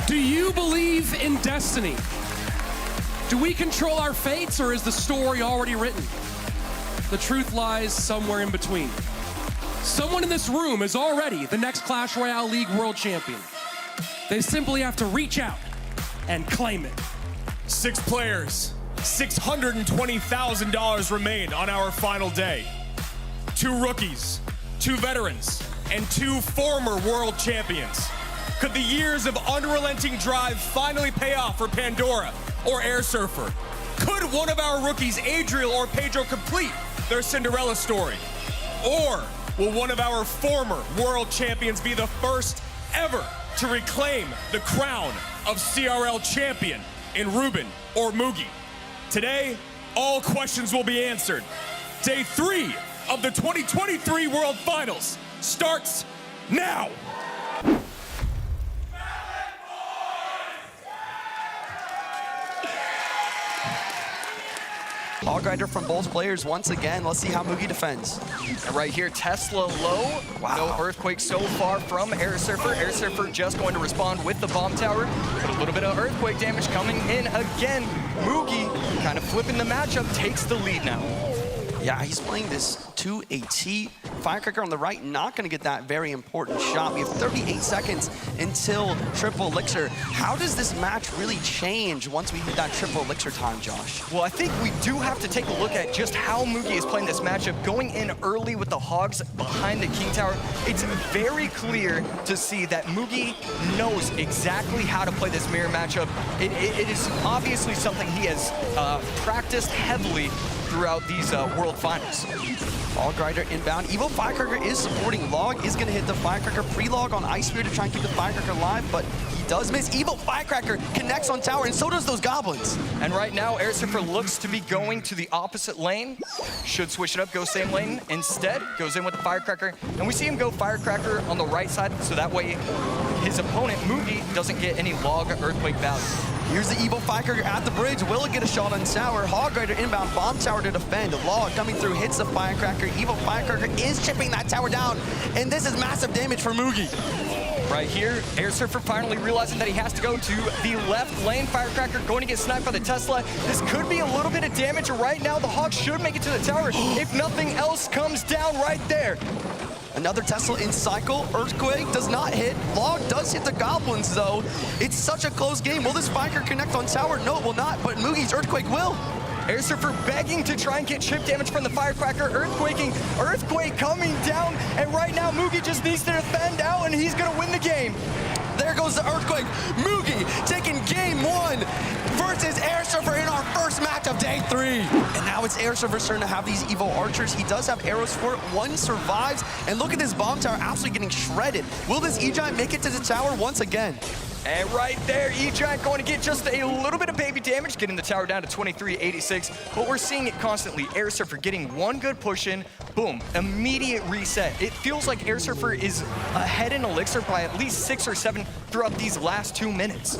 Do you believe in destiny? Do we control our fates, or is the story already written? The truth lies somewhere in between. Someone in this room is already the next Clash Royale League World Champion. They simply have to reach out and claim it. 6 players, $620,000 remain on our final day. 2 rookies, 2 veterans, and 2 former world champions. Could the years of unrelenting drive finally pay off for Pandora or Air Surfer? Could one of our rookies, Adriel or Pedro, complete their Cinderella story? Or will one of our former world champions be the first ever to reclaim the crown of CRL champion in Ruben or Mugi? Today, all questions will be answered. Day 3 of the 2023 World Finals starts now. Hog Rider from both players once again. Let's see how Mugi defends. And right here, Tesla low. Wow. No Earthquake so far from Air Surfer. Air Surfer just going to respond with the bomb tower. But a little bit of Earthquake damage coming in again. Mugi kind of flipping the matchup, takes the lead now. Yeah, he's playing this 2AT. Firecracker on the right, not going to get that very important shot. We have 38 seconds until triple elixir. How does this match really change once we hit that triple elixir time, Josh? Well, I think we do have to take a look at just how Mugi is playing this matchup. Going in early with the Hogs behind the King Tower, it's very clear to see that Mugi knows exactly how to play this mirror matchup. It is obviously something he has practiced heavily throughout these World Finals. Hog Rider inbound. Evil Firecracker is supporting Log, is going to hit the Firecracker pre-log on Ice Spear to try and keep the Firecracker alive, but he does miss. Evil Firecracker connects on tower, and so does those goblins. And right now, Air Surfer looks to be going to the opposite lane. Should switch it up, go same lane. Instead, goes in with the Firecracker. And we see him go Firecracker on the right side, so that way his opponent, Mugi, doesn't get any Log Earthquake value. Here's the Evil Firecracker at the bridge. Will it get a shot on tower? Hog Rider inbound, bomb tower to defend. Log coming through, hits the Firecracker. Evil Firecracker is chipping that tower down, and this is massive damage for Mugi. Right here, Air Surfer finally realizing that he has to go to the left lane. Firecracker going to get sniped by the Tesla. This could be a little bit of damage. Right now, the Hawks should make it to the tower if nothing else comes down right there. Another Tesla in cycle. Earthquake does not hit. Log does hit the goblins, though. It's such a close game. Will this Firecracker connect on tower? No, it will not, but Mugi's Earthquake will. Air Surfer begging to try and get chip damage from the Firecracker. Earthquake coming down, and right now Mugi just needs to defend out, and he's gonna win the game. There goes the Earthquake. Mugi taking game 1 versus Air Surfer in our first match of day 3. And now it's Air Surfer's turn to have these evil archers. He does have arrows for it. 1 survives. And look at this bomb tower absolutely getting shredded. Will this E-Giant make it to the tower once again? And right there, E-Giant going to get just a little bit of baby damage, getting the tower down to 2386. But we're seeing it constantly. Air Surfer getting 1 good push in, boom, immediate reset. It feels like Air Surfer is ahead in Elixir by at least 6 or 7 throughout these last 2 minutes.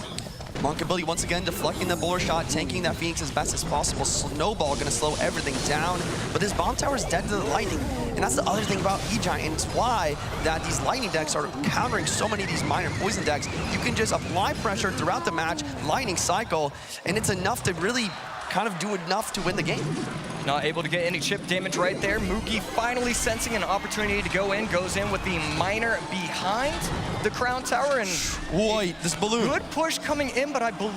Monk ability once again deflecting the bowler shot, tanking that Phoenix as best as possible. Snowball gonna slow everything down, but this bomb tower is dead to the lightning. And that's the other thing about E-Giant, and it's why that these lightning decks are countering so many of these minor poison decks. You can just apply pressure throughout the match, lightning cycle, and it's enough to really kind of do enough to win the game. Not able to get any chip damage right there. Mugi finally sensing an opportunity to go in, goes in with the miner behind the crown tower, and Wait, this balloon. good push coming in, but I believe,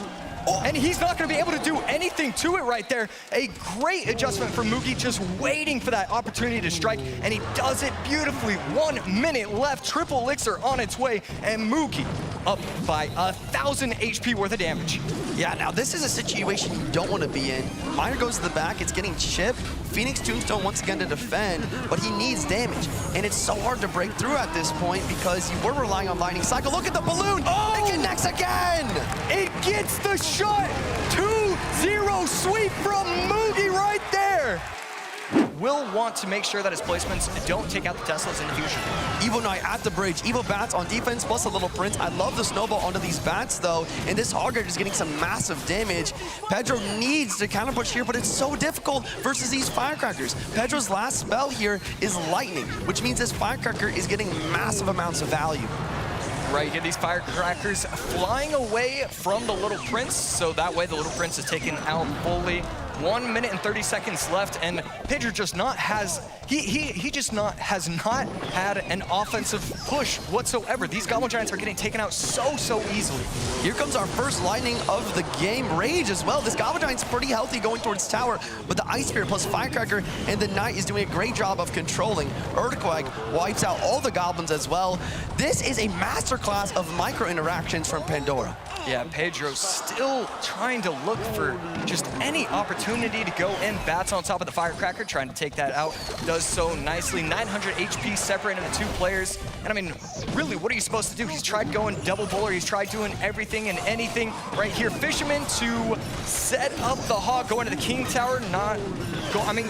and he's not going to be able to do anything to it right there. A great adjustment for Mugi, just waiting for that opportunity to strike, and he does it beautifully. 1 minute left, triple elixir on its way, and Mugi up by 1,000 HP worth of damage. Yeah, now this is a situation you don't want to be in. Miner goes to the back, it's getting chipped. Phoenix Tombstone once again to defend, but he needs damage. And it's so hard to break through at this point because you were relying on lightning cycle. Look at the balloon! Oh! It connects again! It gets the shot! 2-0 sweep from Mugi right there! Will want to make sure that his placements don't take out the Teslas in the future. Evil Knight at the bridge. Evil Bats on defense plus a little Prince. I love the snowball onto these Bats though, and this Hog Rider is getting some massive damage. Pedro needs to counter push here, but it's so difficult versus these Firecrackers. Pedro's last spell here is Lightning, which means this Firecracker is getting massive amounts of value. right here. These firecrackers flying away from the Little Prince, so that way the Little Prince is taken out fully. 1 minute and 30 seconds left, and Pedro just has not had an offensive push whatsoever. These Goblin Giants are getting taken out so easily. Here comes our first lightning of the game. Rage as well. This Goblin Giant's pretty healthy going towards tower, but the Ice Spirit plus Firecracker and the Knight is doing a great job of controlling. Earthquake wipes out all the Goblins as well. This is a masterclass of micro interactions from Pandora. Yeah, Pedro still trying to look for just any opportunity to go in. Bats on top of the Firecracker, trying to take that out. Does so nicely. 900 HP separating the two players. And I mean, really, what are you supposed to do? He's tried going double bowler. He's tried doing everything and anything. Right here, Fisherman to set up the Hog, going to the King Tower.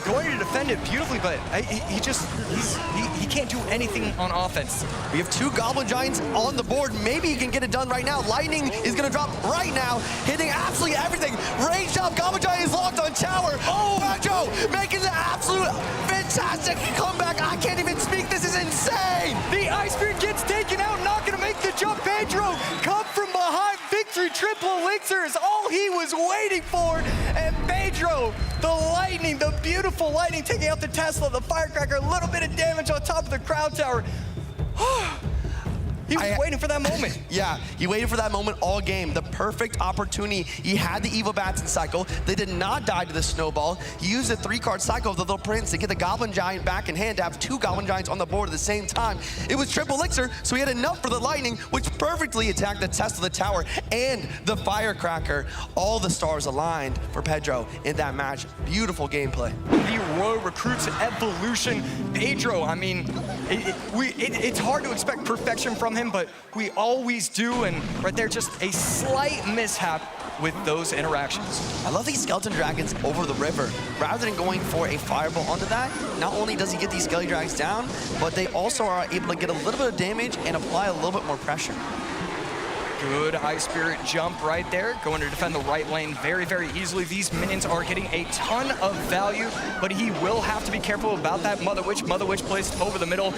Going to defend it beautifully, but he can't do anything on offense. We have two Goblin Giants on the board. Maybe he can get it done right now. Lightning is going to drop right now, hitting absolutely everything. Range up, Goblin Giant is locked on tower. Oh, Pedro making the absolute fantastic comeback. I can't even speak, this is insane. The Ice Spirit gets taken out, not gonna make the jump. Pedro come from behind, victory, triple elixir is all he was waiting for. And Pedro, the lightning, the beautiful lightning, taking out the Tesla, the Firecracker, a little bit of damage on top of the Crown Tower. He was waiting for that moment. Yeah, he waited for that moment all game. The perfect opportunity. He had the Evil Bats in cycle. They did not die to the Snowball. He used the 3-card cycle of the Little Prince to get the Goblin Giant back in hand to have two Goblin Giants on the board at the same time. It was triple elixir, so he had enough for the Lightning, which perfectly attacked the Test of the Tower and the Firecracker. All the stars aligned for Pedro in that match. Beautiful gameplay. The Royal Recruits evolution. Pedro, I mean, it's hard to expect perfection from him, but we always do, and right there, just a slight mishap with those interactions. I love these Skeleton Dragons over the river. Rather than going for a Fireball onto that, not only does he get these Skelly Dragons down, but they also are able to get a little bit of damage and apply a little bit more pressure. Good Ice Spirit jump right there, going to defend the right lane very easily. These minions are getting a ton of value, but he will have to be careful about that Mother Witch. Mother Witch placed over the middle,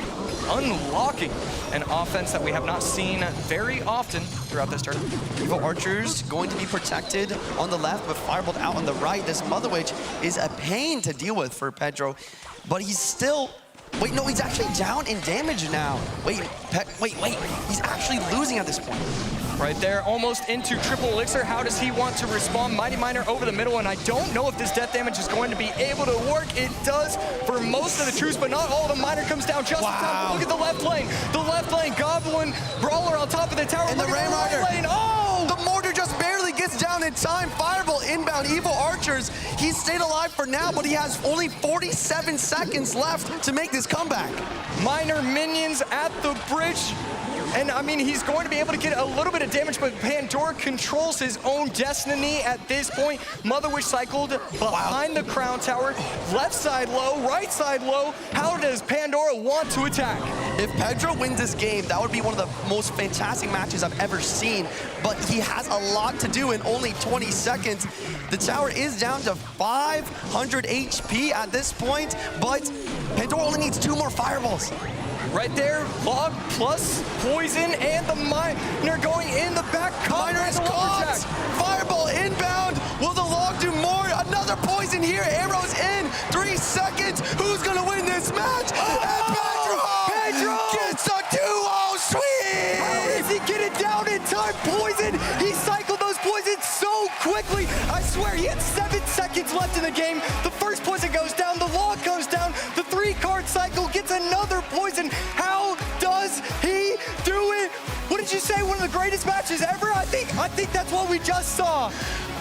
unlocking an offense that we have not seen very often throughout this tournament. Evil Archers going to be protected on the left, but Fireballed out on the right. This Mother Witch is a pain to deal with for Pedro, but he's still... Wait, no, he's actually down in damage now. Wait, he's actually losing at this point. Right there, almost into triple elixir. How does he want to respond? Mighty Miner over the middle, and I don't know if this death damage is going to be able to work. It does for most of the troops, but not all. The Miner comes down just in time. Look at the left lane. The left lane, Goblin Brawler on top of the tower. And the Ram Rider. Oh! The Mortar just barely gets down in time. Fireball inbound, Evil Archers. He's stayed alive for now, but he has only 47 seconds left to make this comeback. Miner minions at the bridge. And I mean, he's going to be able to get a little bit of damage, but Pandora controls his own destiny at this point. Mother Witch cycled behind the Crown Tower. Left side low, right side low. How does Pandora want to attack? If Pedro wins this game, that would be one of the most fantastic matches I've ever seen, but he has a lot to do in only 20 seconds. The tower is down to 500 HP at this point, but Pandora only needs 2 more fireballs. Right there, log plus poison, and the Miner going in the back. Miner is caught! Fireball inbound! Will the log do more? Another poison here, arrows in, 3 seconds! Who's gonna win this match? And Pedro gets a 2-0 sweep! How does he get it down in time? Poison! He cycled those poisons so quickly! I swear, he had 7 seconds left in the game. The first poison goes down, the log goes down, the 3-card cycle gets another poison. How does he do it? What did you say, one of the greatest matches ever? I think that's what we just saw.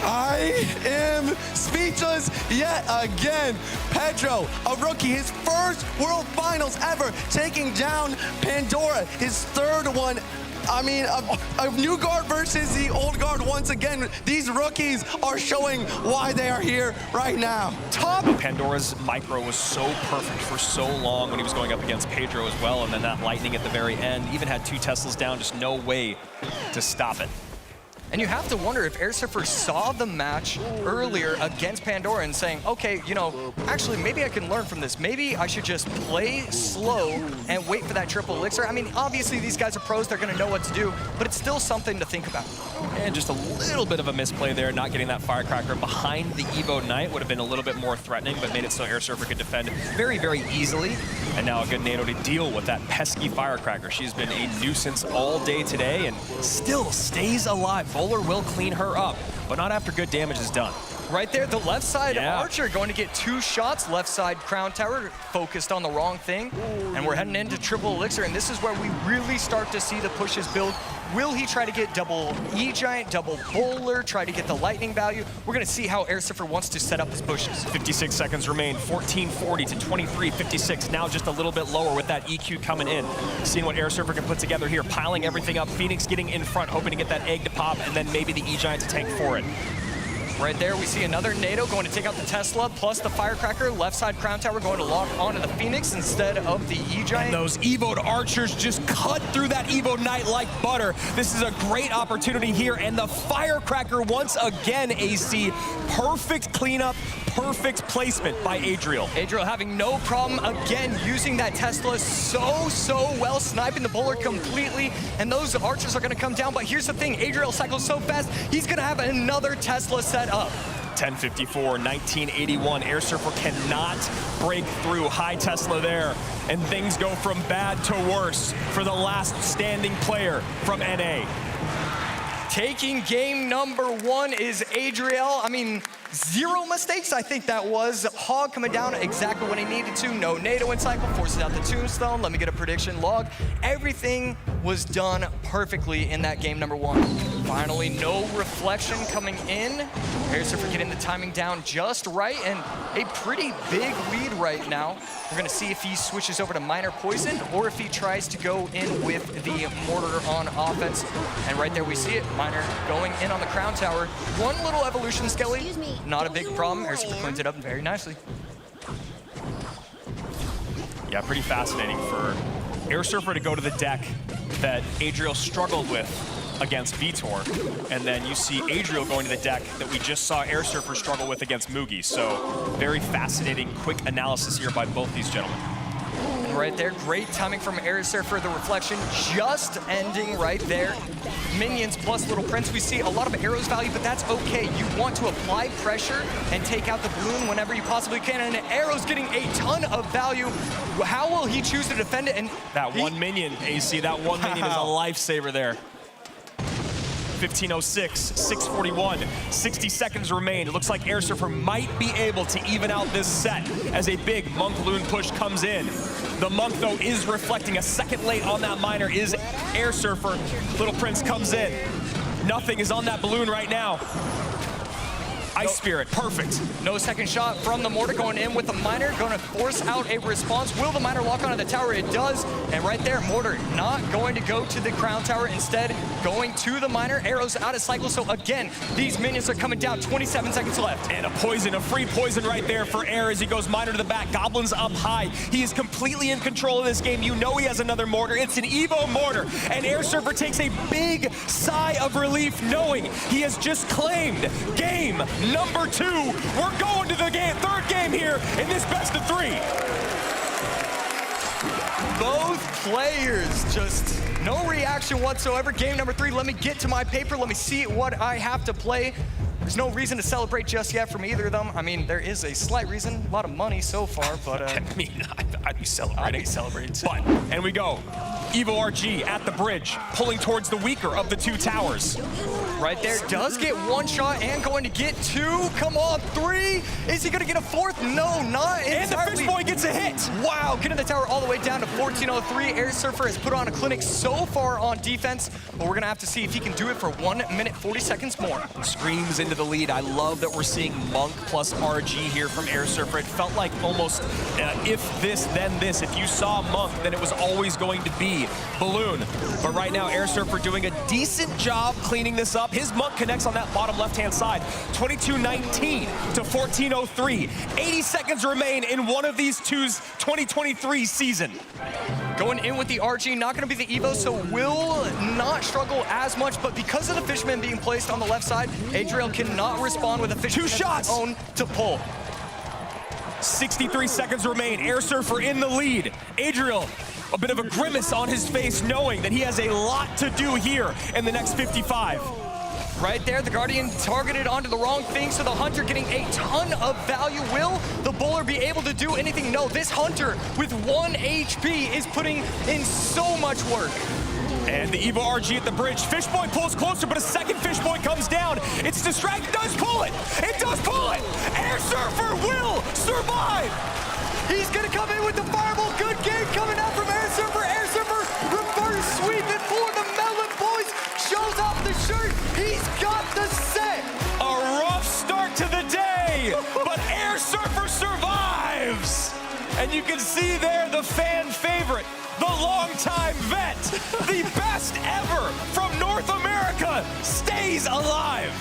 I am speechless yet again. Pedro, a rookie, his first World Finals ever, taking down Pandora, his 3rd one. I mean, a new guard versus the old guard once again. These rookies are showing why they are here right now. Pandora's micro was so perfect for so long when he was going up against Pedro as well, and then that lightning at the very end even had 2 Teslas down, just no way to stop it. And you have to wonder if Air Surfer saw the match earlier against Pandora and saying, okay, you know, actually, maybe I can learn from this. Maybe I should just play slow and wait for that triple elixir. I mean, obviously, these guys are pros. They're going to know what to do, but it's still something to think about. And just a little bit of a misplay there, not getting that firecracker behind the Evo Knight would have been a little bit more threatening, but made it so Air Surfer could defend very, very easily. And now a good Nado to deal with that pesky firecracker. She's been a nuisance all day today and still stays alive. Bowler will clean her up, but not after good damage is done. Right there, the left side Yeah. Archer going to get 2 shots. Left side Crown Tower focused on the wrong thing. And we're heading into triple elixir, and this is where we really start to see the pushes build. Will he try to get double E-Giant, double Bowler, try to get the lightning value? We're going to see how Air Surfer wants to set up his pushes. 56 seconds remain, 14:40 to 23:56. Now just a little bit lower with that EQ coming in. Seeing what Air Surfer can put together here, piling everything up. Phoenix getting in front, hoping to get that egg to pop, and then maybe the E-Giant to tank for it. Right there, we see another Nado going to take out the Tesla, plus the Firecracker. Left side Crown Tower going to lock onto the Phoenix instead of the E-Giant. Those Evo'd Archers just cut through that Evo Knight like butter. This is a great opportunity here, and the Firecracker once again, AC. Perfect cleanup, perfect placement by Adriel. Adriel having no problem, again, using that Tesla so well, sniping the Bowler completely, and those Archers are going to come down. But here's the thing, Adriel cycles so fast, he's going to have another Tesla set up. 10:54, 1981. Air Surfer cannot break through. High Tesla there, and things go from bad to worse for the last standing player from NA. Taking game number 1 is Adriel. I mean, 0 mistakes, I think that was. Hog coming down exactly when he needed to. No Nado in cycle, forces out the Tombstone. Let me get a prediction log. Everything was done perfectly in that game number 1. Finally, no reflection coming in. Air Surfer getting the timing down just right, and a pretty big lead right now. We're gonna see if he switches over to Minor Poison or if he tries to go in with the Mortar on offense. And right there we see it, Minor going in on the Crown Tower. One little evolution, Skelly. Excuse me. Not a big problem. Air Surfer cleans it up very nicely. Yeah, pretty fascinating for Air Surfer to go to the deck that Adriel struggled with against Vitor, and then you see Adriel going to the deck that we just saw Air Surfer struggle with against Mugi. So very fascinating, quick analysis here by both these gentlemen. And right there, great timing from Air Surfer. The reflection just ending right there. Minions plus Little Prince. We see a lot of arrows value, but that's okay. You want to apply pressure and take out the balloon whenever you possibly can, and Arrow's getting a ton of value. How will he choose to defend it? And that one minion, AC, that one minion is a lifesaver there. 15:06, 6:41, 60 seconds remain. It looks like Air Surfer might be able to even out this set as a big Monk Loon push comes in. The Monk, though, is reflecting. A second late on that Miner is Air Surfer. Little Prince comes in. Nothing is on that balloon right now. Ice Spirit, perfect. No second shot from the Mortar going in with the Miner, going to force out a response. Will the Miner lock onto the tower? It does. And right there, Mortar not going to go to the Crown Tower, instead going to the Miner. Arrows out of cycle, so again, these minions are coming down. 27 seconds left. And a poison, a free poison right there for Air as he goes Miner to the back. Goblins up high. He is completely in control of this game. You know he has another Mortar. It's an Evo Mortar. And Air Surfer takes a big sigh of relief knowing he has just claimed game number 2. We're going to the third game here in this best of 3. Both players just no reaction whatsoever. Game number 3, let me get to my paper. Let me see what I have to play. There's no reason to celebrate just yet from either of them. I mean, there is a slight reason, a lot of money so far, but I mean, I'd be celebrating. I'd be celebrating too. But, and we go. Evo RG at the bridge, pulling towards the weaker of the 2 towers. Right there, does get 1 shot and going to get 2. Come on, 3. Is he going to get a 4th? No, not entirely. And the Fish Boy gets a hit. Wow, getting the tower all the way down to 14:03. Air Surfer has put on a clinic so far on defense, but we're going to have to see if he can do it for 1 minute, 40 seconds more. Screams into the lead. I love that we're seeing Monk plus RG here from Air Surfer. It felt like almost if this, then this. If you saw Monk, then it was always going to be Balloon. But right now, Air Surfer doing a decent job cleaning this up. His Monk connects on that bottom left-hand side. 22:19 to 14:03. 80 seconds remain in one of these two's 2023 season. Going in with the RG, not gonna be the Evo, so will not struggle as much, but because of the Fishman being placed on the left side, Adriel cannot respond with a Fishman 2 shots own to pull. 63 seconds remain. Air Surfer in the lead. Adriel, a bit of a grimace on his face, knowing that he has a lot to do here in the next 55. Right there, the Guardian targeted onto the wrong thing, so the Hunter getting a ton of value. Will the bowler be able to do anything? No, this Hunter with 1 HP is putting in so much work. And the Evo RG at the bridge. Fishboy pulls closer, but a second Fishboy comes down. It's distracted, does pull it! It does pull it! Air Surfer will survive! He's gonna come in with the fireball. Good game coming out from Air Surfer. Air Surfer reverse sweep it for the Melon Boys. Shows off the shirt. He's got the set. A rough start to the day, but Air Surfer survives! And you can see there the fan favorite, the longtime vet, the best ever from North America, stays alive.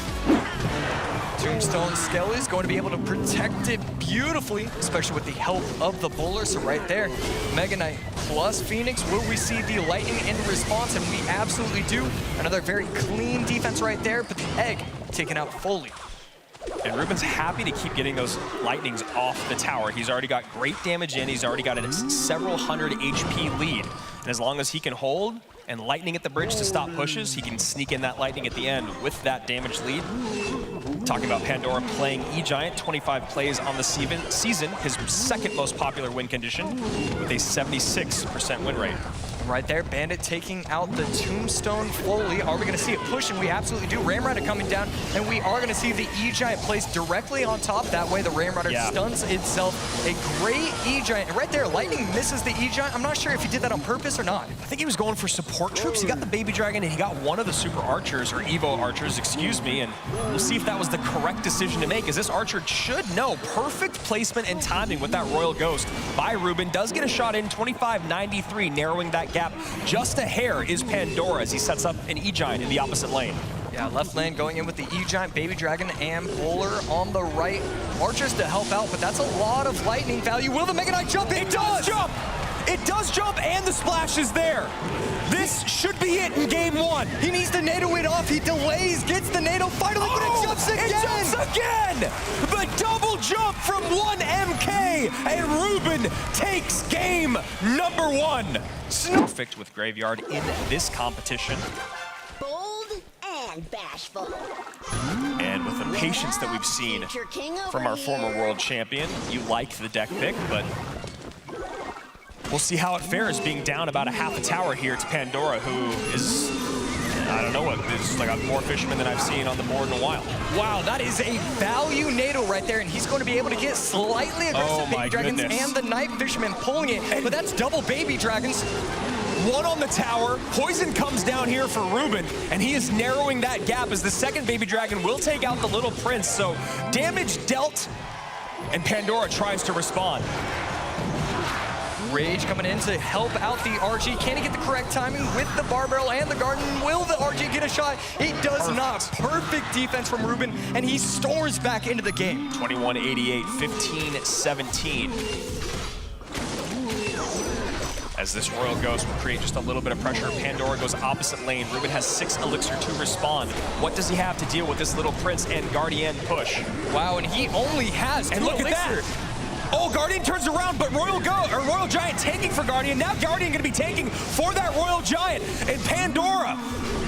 Tombstone Skelly is going to be able to protect it beautifully, especially with the help of the bowler. So right there, Mega Knight plus Phoenix. Will we see the lightning in response? And we absolutely do. Another very clean defense right there, but the egg taken out fully. And Ruben's happy to keep getting those lightnings off the tower. He's already got great damage in. He's already got a several hundred HP lead. And as long as he can hold and lightning at the bridge to stop pushes, he can sneak in that lightning at the end with that damage lead. Talking about Pandora playing E-Giant, 25 plays on the season, his second most popular win condition with a 76% win rate. Right there, Bandit taking out the Tombstone Foley. Are we going to see it pushing? We absolutely do. Ram Rider coming down, and we are going to see the E-Giant placed directly on top. That way the Ram Rider stuns itself. A great E-Giant. And right there, Lightning misses the E-Giant. I'm not sure if he did that on purpose or not. I think he was going for support troops. He got the Baby Dragon, and he got one of the Super Archers, or Evo Archers, excuse me, and we'll see if that was the correct decision to make, as this Archer should know. Perfect placement and timing with that Royal Ghost by Ruben. Does get a shot in, 25-93, narrowing that gap just a hair is Pandora as he sets up an E-Giant in the opposite lane. Yeah, left lane going in with the E-Giant, Baby Dragon, and Bowler on the right. Archers to help out, but that's a lot of lightning value. Will the Mega Knight jump? It does jump! It does jump, and the splash is there. This should be it in game one. He needs to NATO it off. He delays, gets the NATO, finally, but it jumps again! It jumps again! The double jump from 1MK, and Ruben takes game number 1. Perfect with Graveyard in this competition. Bold and bashful. And with the patience that we've seen from our former world champion, you like the deck pick, but we'll see how it fares being down about a half a tower here to Pandora, who is, I don't know what, is like a more fisherman than I've seen on the board in a while. Wow, that is a value NATO right there, and he's going to be able to get slightly aggressive Baby Dragons and the Night Fisherman pulling it, but that's double Baby Dragons. One on the tower, poison comes down here for Ruben, and he is narrowing that gap as the second Baby Dragon will take out the Little Prince, so damage dealt, and Pandora tries to respond. Rage coming in to help out the RG. Can he get the correct timing with the Bar Barrel and the Garden? Will the RG get a shot? He does not. Perfect defense from Ruben, and he storms back into the game. 21-88, 15-17. As this Royal Ghost will create just a little bit of pressure. Pandora goes opposite lane. Ruben has 6 Elixir to respond. What does he have to deal with this Little Prince and Guardian push? Wow, and he only has 2 And look Elixir. at that! Oh, Guardian turns around, but Royal Giant taking for Guardian. Now Guardian gonna be taking for that Royal Giant. And Pandora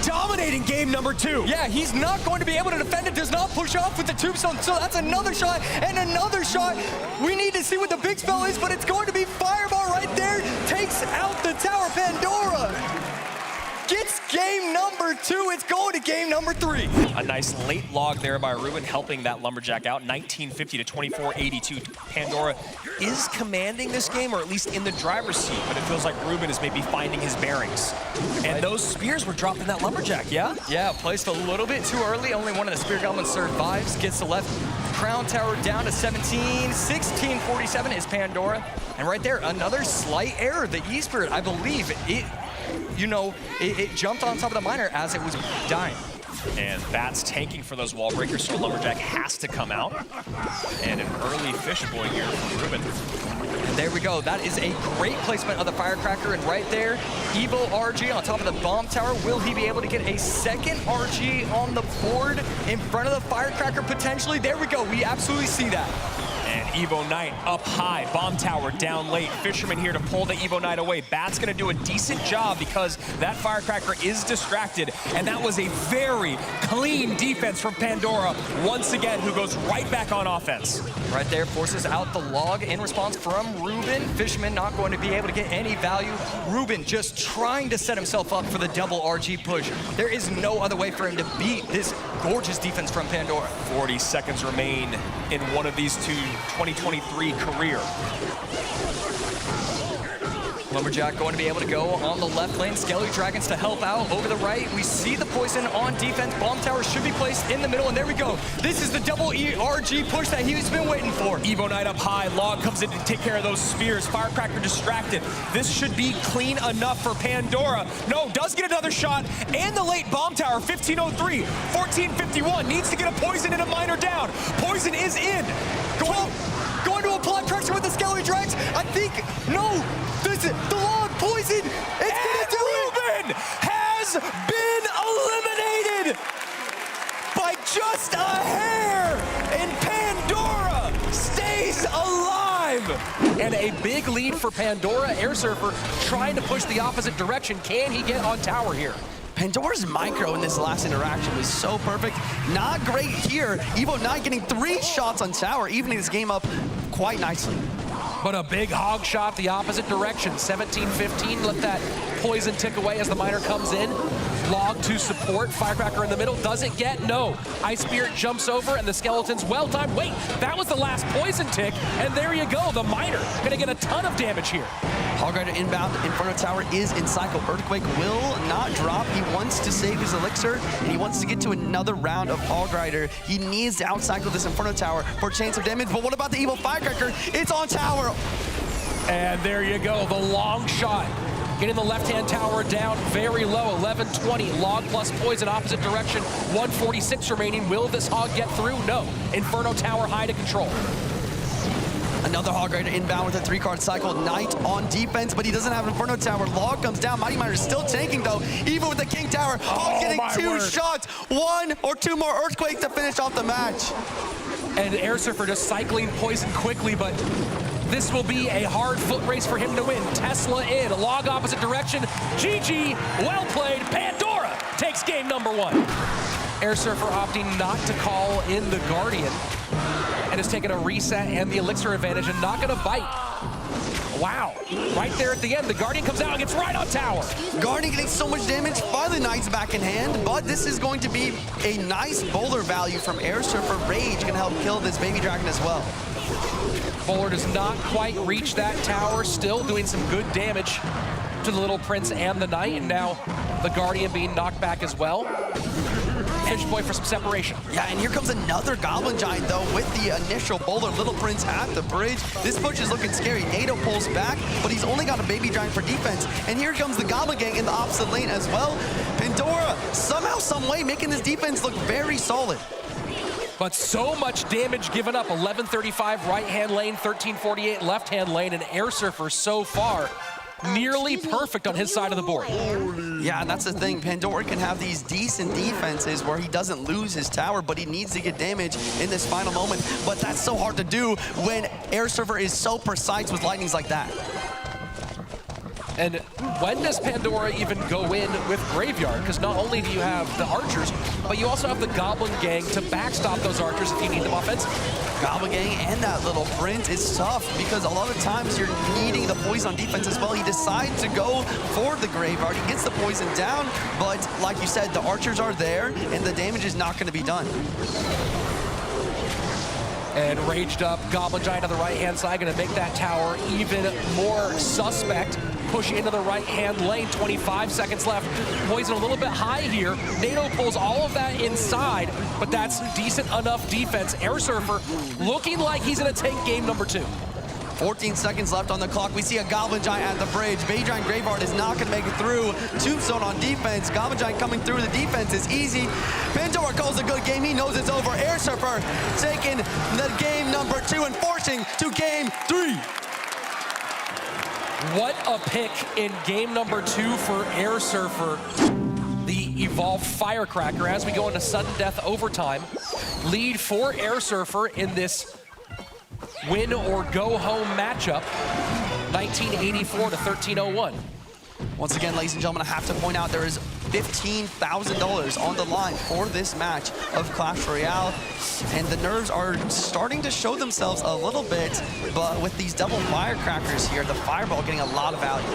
dominating game number 2. Yeah, he's not going to be able to defend it. Does not push off with the Tombstone. So that's another shot and another shot. We need to see what the big spell is, but it's going to be Fireball right there. Takes out the tower. Pandora gets game number 2. It's going to game number 3. A nice late log there by Ruben, helping that Lumberjack out. 1950 to 24-82. Pandora is commanding this game, or at least in the driver's seat, but it feels like Ruben is maybe finding his bearings. And those spears were dropped in that Lumberjack, yeah? Yeah, placed a little bit too early. Only one of the Spear Goblins survives. Gets the left Crown Tower down to 17. 1647 is Pandora. And right there, another slight error. The E-Spirit, I believe, it jumped on top of the miner as it was dying. And Bats tanking for those wall breakers, so Lumberjack has to come out. And an early fish boy here from Ruben. And there we go. That is a great placement of the firecracker. And right there, Evo RG on top of the bomb tower. Will he be able to get a second RG on the board in front of the firecracker potentially? There we go. We absolutely see that. And Evo Knight up high, bomb tower down late. Fisherman here to pull the Evo Knight away. Bat's gonna do a decent job because that firecracker is distracted. And that was a very clean defense from Pandora, once again, who goes right back on offense. Right there, forces out the log in response from Ruben. Fisherman not going to be able to get any value. Ruben just trying to set himself up for the double RG push. There is no other way for him to beat this gorgeous defense from Pandora. 40 seconds remain in one of these two 2023 career. Lumberjack going to be able to go on the left lane. Skelly Dragons to help out over the right. We see the poison on defense. Bomb tower should be placed in the middle, and there we go. This is the double ERG push that he's been waiting for. Evo Knight up high. Log comes in to take care of those spears. Firecracker distracted. This should be clean enough for Pandora. No, does get another shot. And the late bomb tower, 1503, 1451. Needs to get a poison and a miner down. Poison is in. Going to apply pressure with the Skelly Drags. I think, no, this is the log poison. It's gonna do Ruben has been eliminated by just a hair, and Pandora stays alive. And a big lead for Pandora. Air Surfer trying to push the opposite direction. Can he get on tower here? Pandora's micro in this last interaction was so perfect. Not great here. Evo Knight getting 3 shots on tower, evening this game up quite nicely. But a big hog shot the opposite direction. 17-15, let that poison tick away as the miner comes in. Log to support, firecracker in the middle, doesn't get, no. Ice Spirit jumps over and the skeleton's well-timed. Wait, that was the last poison tick, and there you go, the miner gonna get a ton of damage here. Hog Rider inbound, Inferno Tower is in cycle. Earthquake will not drop. He wants to save his elixir, and he wants to get to another round of Hog Rider. He needs to outcycle this Inferno Tower for a chance of damage, but what about the Evil Firecracker? It's on tower. And there you go, the long shot. Getting the left-hand tower down very low, 11-20. Log plus poison, opposite direction, 146 remaining. Will this hog get through? No. Inferno Tower high to control. Another Hog Rider inbound with a 3-card cycle. Knight on defense, but he doesn't have Inferno Tower. Log comes down. Mighty Miner is still tanking, though, even with the King Tower. Hog getting 2 shots. 1 or 2 more Earthquakes to finish off the match. And Air Surfer just cycling poison quickly, but this will be a hard foot race for him to win. Tesla in, Log opposite direction. GG, well played. Pandora takes game number 1. Air Surfer opting not to call in the Guardian and has taken a reset and the elixir advantage and not gonna bite. Wow, right there at the end, the Guardian comes out and gets right on tower. Guardian getting so much damage, finally Knight's back in hand, but this is going to be a nice bowler value from Air Surfer. Rage can help kill this baby dragon as well. Bowler does not quite reach that tower, still doing some good damage to the Little Prince and the Knight, and now the Guardian being knocked back as well. Fish Boy for some separation. Yeah, and here comes another Goblin Giant, though, with the initial bowler. Little Prince at the bridge. This push is looking scary. NATO pulls back, but he's only got a Baby Giant for defense. And here comes the Goblin Gang in the opposite lane as well. Pandora, somehow, some way, making this defense look very solid. But so much damage given up. 1135 right-hand lane, 1348 left-hand lane, and Air Surfer so far nearly perfect on his side of the board. Yeah, and that's the thing. Pandora can have these decent defenses where he doesn't lose his tower, but he needs to get damage in this final moment. But that's so hard to do when Air Surfer is so precise with lightnings like that. And when does Pandora even go in with Graveyard? Because not only do you have the archers, but you also have the Goblin Gang to backstop those archers if you need them offensively. Goblin Gang and that Little Prince is tough because a lot of times you're needing the poison on defense as well. He decides to go for the Graveyard. He gets the poison down, but like you said, the archers are there and the damage is not going to be done. And raged up Goblin Giant on the right-hand side, gonna make that tower even more suspect. Push into the right-hand lane, 25 seconds left. Poison a little bit high here. NATO pulls all of that inside, but that's decent enough defense. Air Surfer looking like he's gonna take game number 2. 14 seconds left on the clock. We see a Goblin Giant at the bridge. Baby Giant Graveyard is not gonna make it through. Tombstone on defense. Goblin Giant coming through. The defense is easy. Pandora calls a good game. He knows it's over. Air Surfer taking the game number 2 and forcing to game 3. What a pick in game number 2 for Air Surfer, the evolved Firecracker, as we go into sudden death overtime. Lead for Air Surfer in this win or go home matchup, 1984 to 1301. Once again, ladies and gentlemen, I have to point out there is $15,000 on the line for this match of Clash Royale. And the nerves are starting to show themselves a little bit, but with these double firecrackers here, the fireball getting a lot of value.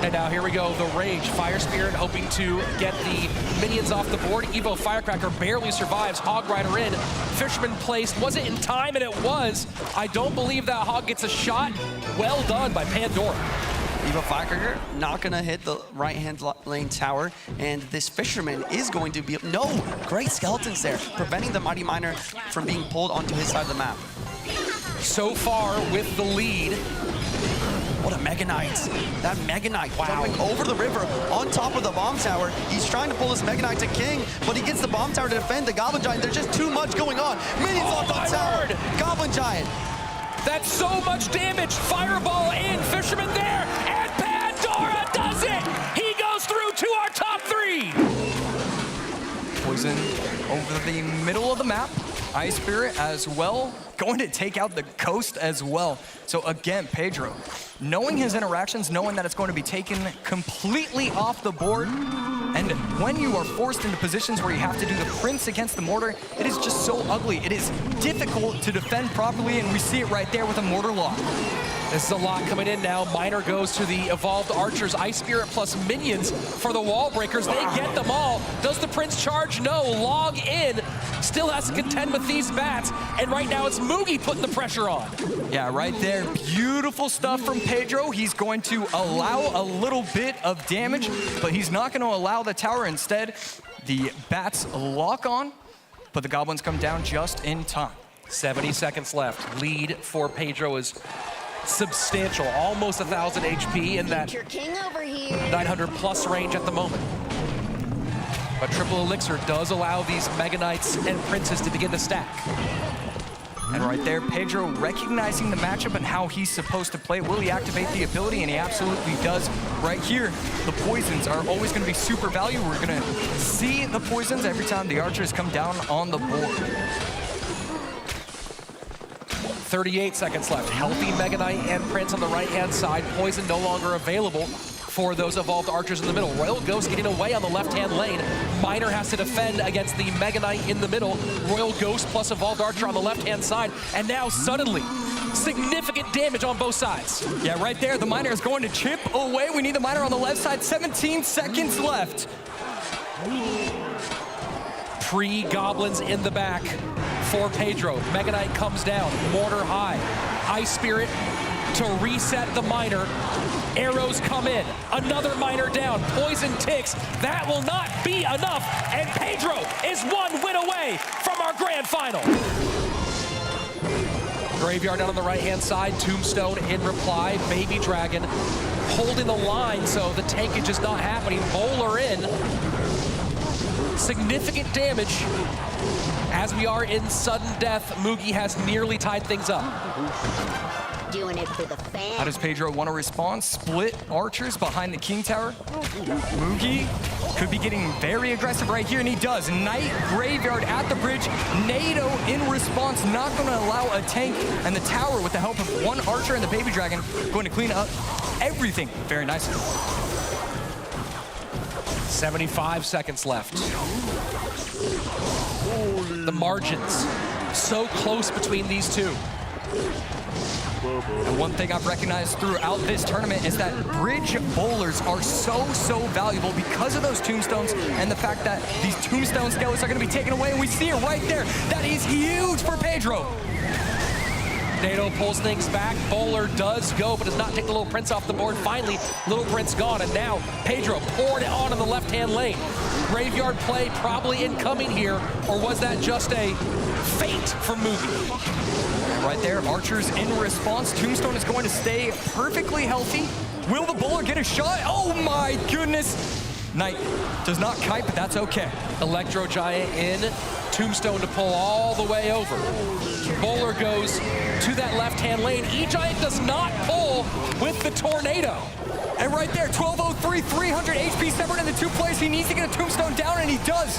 And now here we go, the Rage. Fire Spirit hoping to get the minions off the board. Evo Firecracker barely survives. Hog Rider in. Fisherman placed. Was it in time? And it was. I don't believe that Hog gets a shot. Well done by Pandora. Evo Firecracker not gonna hit the right-hand lane tower, and this Fisherman is going to be, no, great skeletons there, preventing the Mighty Miner from being pulled onto his side of the map. So far with the lead. What a Mega Knight. That Mega Knight jumping over the river on top of the bomb tower. He's trying to pull this Mega Knight to King, but he gets the bomb tower to defend the Goblin Giant. There's just too much going on. Minions locked on tower. Goblin Giant. That's so much damage. Fireball in, Fisherman there, and Pandora does it! He goes through to our top 3! Poison over the middle of the map. Ice Spirit as well, going to take out the Ghost as well. So again, Pedro, knowing his interactions, knowing that it's going to be taken completely off the board, and when you are forced into positions where you have to do the Prince against the Mortar, it is just so ugly. It is difficult to defend properly, and we see it right there with a Mortar lock. This is a lot coming in now. Miner goes to the Evolved Archers. Ice Spirit plus minions for the Wall Breakers. They get them all. Does the Prince charge? No. Log in. Still has to contend with these bats. And right now it's Mugi putting the pressure on. Yeah, right there. Beautiful stuff from Pedro. He's going to allow a little bit of damage, but he's not going to allow the tower. Instead, the bats lock on, but the goblins come down just in time. 70 seconds left. Lead for Pedro is substantial, almost 1,000 HP in that Your king over here. 900 plus range at the moment. But Triple Elixir does allow these Mega Knights and Princes to begin to stack. And right there, Pedro recognizing the matchup and how he's supposed to play. Will he activate the ability? And he absolutely does. Right here, the poisons are always going to be super valuable. We're going to see the poisons every time the archers come down on the board. 38 seconds left. Healthy Mega Knight and Prince on the right-hand side. Poison no longer available for those Evolved Archers in the middle. Royal Ghost getting away on the left-hand lane. Miner has to defend against the Mega Knight in the middle. Royal Ghost plus Evolved Archer on the left-hand side. And now suddenly, significant damage on both sides. Yeah, right there, the Miner is going to chip away. We need the Miner on the left side. 17 seconds left. Pre-Goblins in the back for Pedro. Mega Knight comes down, Mortar high. Ice Spirit to reset the Miner. Arrows come in, another Miner down, Poison ticks. That will not be enough, and Pedro is one win away from our grand final. Graveyard down on the right-hand side, Tombstone in reply, Baby Dragon holding the line, so the tankage is not happening. Bowler in. Significant damage. As we are in sudden death, Mugi has nearly tied things up. Doing it for the fans. How does Pedro want to respond? Split archers behind the King Tower. Mugi could be getting very aggressive right here, and he does. Knight Graveyard at the bridge. NATO in response, not going to allow a tank, and the tower with the help of one archer and the Baby Dragon going to clean up everything very nicely. 75 seconds left. The margins so close between these two. And one thing I've recognized throughout this tournament is that bridge bowlers are so valuable because of those tombstones and the fact that these tombstone skeletons are going to be taken away, and we see it right there. That is huge for Pedro. NATO pulls things back. Bowler does go, but does not take the Little Prince off the board. Finally, Little Prince gone, and now Pedro poured it on in the left-hand lane. Graveyard play probably incoming here, or was that just a feint from Mugi? Right there, Archer's in response. Tombstone is going to stay perfectly healthy. Will the bowler get a shot? Oh my goodness. Knight does not kite, but that's okay. Electro Giant in, Tombstone to pull all the way over. Bowler goes to that left-hand lane. E-Giant does not pull with the Tornado. And right there, 1203, 300 HP separate in the two players. He needs to get a Tombstone down, and he does.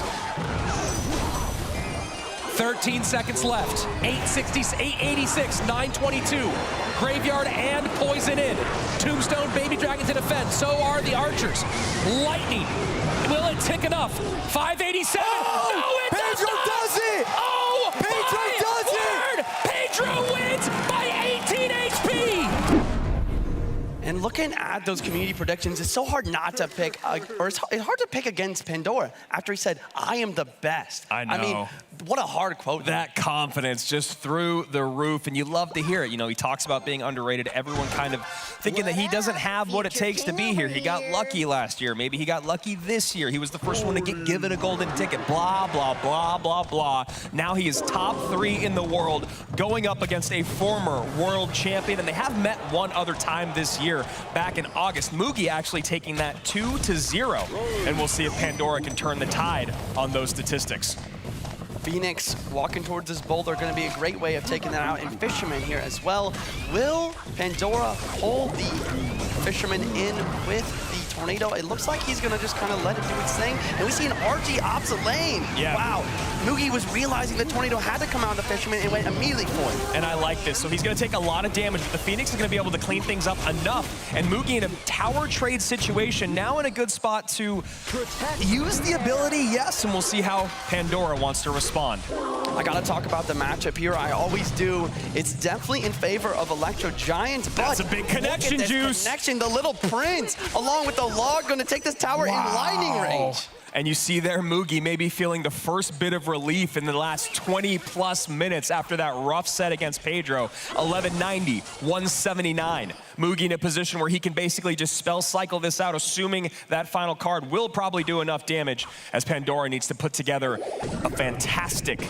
13 seconds left. 886, 922. Graveyard and Poison in. Tombstone, Baby Dragon to defend. So are the Archers. Lightning. Will it tick enough? 587. Oh, no, it Pedro does it! Oh, Pedro does it! Pedro wins by 18 HP. And looking at those community predictions, it's so hard not to pick, or it's hard to pick against Pandora after he said, "I am the best." I know. I mean, what a hard quote. That confidence just through the roof, and you love to hear it. You know, he talks about being underrated. Everyone kind of thinking that he doesn't have what it takes to be here. He got lucky last year. Maybe he got lucky this year. He was the first one to get given a golden ticket. Blah, blah, blah, blah, blah. Now he is top 3 in the world, going up against a former world champion, and they have met one other time this year, back in August. Mugi actually taking that 2-0, and we'll see if Pandora can turn the tide on those statistics. Phoenix walking towards this boulder, going to be a great way of taking that out. And Fisherman here as well. Will Pandora hold the Fisherman in with the Tornado? It looks like he's going to just kind of let it do its thing. And we see an RG opposite lane. Yeah. Wow. Mugi was realizing the Tornado had to come out of the Fisherman and went immediately for it. And I like this. So he's going to take a lot of damage, but the Phoenix is going to be able to clean things up enough. And Mugi in a tower trade situation, now in a good spot to use the ability, yes, and we'll see how Pandora wants to respond. I gotta talk about the matchup here. I always do. It's definitely in favor of Electro Giant, but That's a big connection, look at this Juice. connection. The Little Prince, along with the Log, gonna take this tower in lightning range. And you see there Mugi maybe feeling the first bit of relief in the last 20+ minutes after that rough set against Pedro. 1190, 179. Mugi in a position where he can basically just spell cycle this out, assuming that final card will probably do enough damage, as Pandora needs to put together a fantastic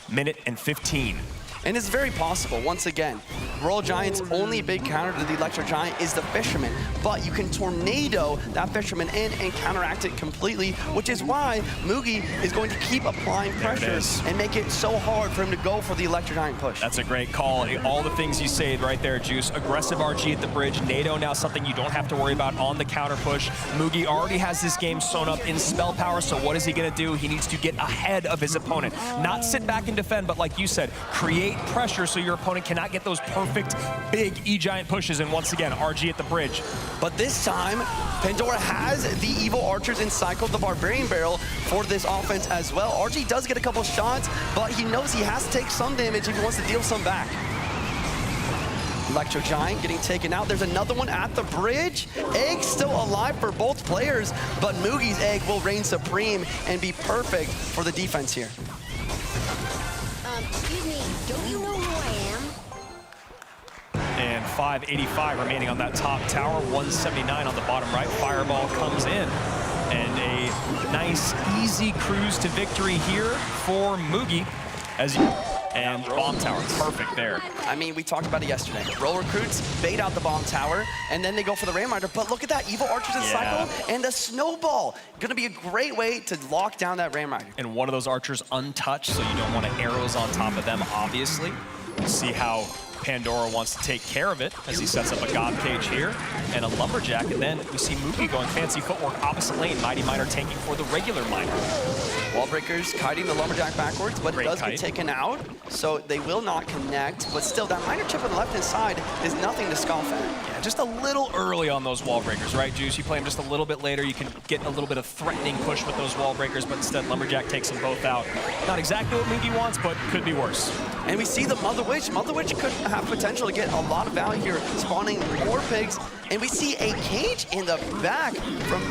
minute and 15. And it's very possible, once again, Royal Giant's only big counter to the Electro Giant is the Fisherman, but you can Tornado that Fisherman in and counteract it completely, which is why Mugi is going to keep applying pressure and make it so hard for him to go for the Electro Giant push. That's a great call. All the things you say right there, Juice. Aggressive RG at the bridge. NATO now something you don't have to worry about on the counter push. Mugi already has this game sewn up in spell power, so what is he going to do? He needs to get ahead of his opponent. Not sit back and defend, but like you said, create pressure so your opponent cannot get those perfect big E-Giant pushes. And once again, RG at the bridge. But this time, Pandora has the Evil Archers and cycled the Barbarian Barrel for this offense as well. RG does get a couple shots, but he knows he has to take some damage if he wants to deal some back. Electro Giant getting taken out. There's another one at the bridge. Egg still alive for both players, but Mugi's egg will reign supreme and be perfect for the defense here. Excuse me, don't you know who I am? And 585 remaining on that top tower, 179 on the bottom right. Fireball comes in. And a nice, easy cruise to victory here for Mugi. And bomb tower, perfect there. I mean, we talked about it yesterday. Roll recruits bait out the bomb tower, and then they go for the Ram Rider. But look at that, Evil Archers and Cycle, and the Snowball. Gonna be a great way to lock down that Ram Rider. And one of those archers untouched, so you don't want arrows on top of them, obviously. We'll see how Pandora wants to take care of it as he sets up a God Cage here and a Lumberjack. And then we see Mugi going fancy footwork opposite lane. Mighty Miner tanking for the regular Miner. Wall Breakers kiting the Lumberjack backwards, but it does get taken out, so they will not connect. But still, that Miner chip on the left-hand side is nothing to scoff at. Yeah, just a little early on those wall breakers, right, Juice? You play them just a little bit later, you can get a little bit of threatening push with those wall breakers, but instead Lumberjack takes them both out. Not exactly what Mugi wants, but could be worse. And we see the Mother Witch. Mother Witch could have potential to get a lot of value here, spawning more pigs. And we see a cage in the back from